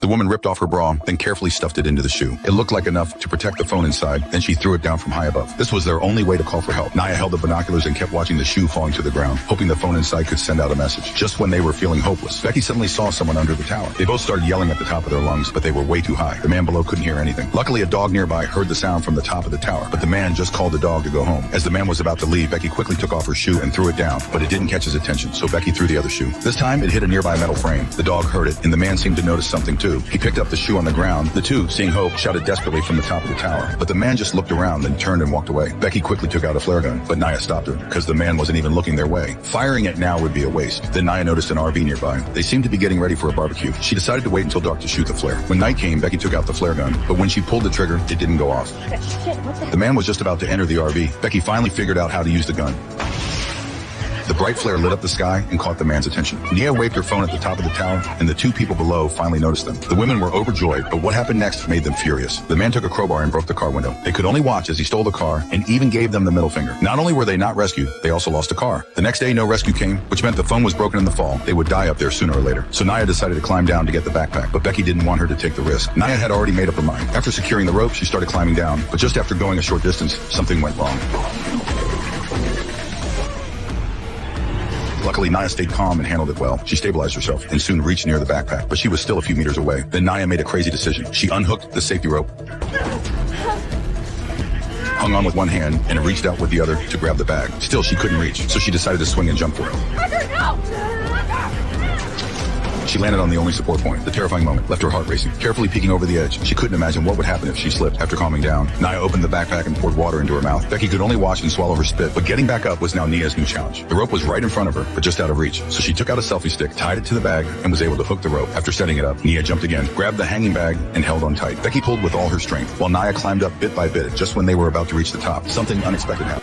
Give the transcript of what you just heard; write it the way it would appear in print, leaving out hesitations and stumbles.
The woman ripped off her bra, then carefully stuffed it into the shoe. It looked like enough to protect the phone inside, then she threw it down from high above. This was their only way to call for help. Naya held the binoculars and kept watching the shoe falling to the ground, hoping the phone inside could send out a message. Just when they were feeling hopeless, Becky suddenly saw someone under the tower. They both started yelling at the top of their lungs, but they were way too high. The man below couldn't hear anything. Luckily, a dog nearby heard the sound from the top of the tower, but the man just called the dog to go home. As the man was about to leave, Becky quickly took off her shoe and threw it down, but it didn't catch his attention, so Becky threw the other shoe. This time, it hit a nearby metal frame. The dog heard it, and the man seemed to notice something too. He picked up the shoe on the ground. The two, seeing hope, shouted desperately from the top of the tower, but the man just looked around, then turned and walked away. Becky quickly took out a flare gun, but Naya stopped her, because the man wasn't even looking their way. Firing it now would be a waste. Then Naya noticed an RV nearby. They seemed to be getting ready for a barbecue. She decided to wait until dark to shoot the flare. When night came, Becky took out the flare gun, but when she pulled the trigger, it didn't go off. The man was just about to enter the RV. Becky finally figured out how to use the gun. The bright flare lit up the sky and caught the man's attention. Nia waved her phone at the top of the tower, and the two people below finally noticed them. The women were overjoyed, but what happened next made them furious. The man took a crowbar and broke the car window. They could only watch as he stole the car and even gave them the middle finger. Not only were they not rescued, they also lost a car. The next day, no rescue came, which meant the phone was broken in the fall. They would die up there sooner or later. So Naya decided to climb down to get the backpack, but Becky didn't want her to take the risk. Naya had already made up her mind. After securing the rope, she started climbing down, but just after going a short distance, something went wrong. Luckily, Naya stayed calm and handled it well. She stabilized herself and soon reached near the backpack, but she was still a few meters away. Then Naya made a crazy decision. She unhooked the safety rope, hung on with one hand, and reached out with the other to grab the bag. Still, she couldn't reach, so she decided to swing and jump for it. She landed on the only support point. The terrifying moment left her heart racing. Carefully peeking over the edge, she couldn't imagine what would happen if she slipped. After calming down, Naya opened the backpack and poured water into her mouth. Becky could only watch and swallow her spit, but getting back up was now Nia's new challenge. The rope was right in front of her, but just out of reach. So she took out a selfie stick, tied it to the bag, and was able to hook the rope. After setting it up, Nia jumped again, grabbed the hanging bag, and held on tight. Becky pulled with all her strength, while Naya climbed up bit by bit. Just when they were about to reach the top, something unexpected happened.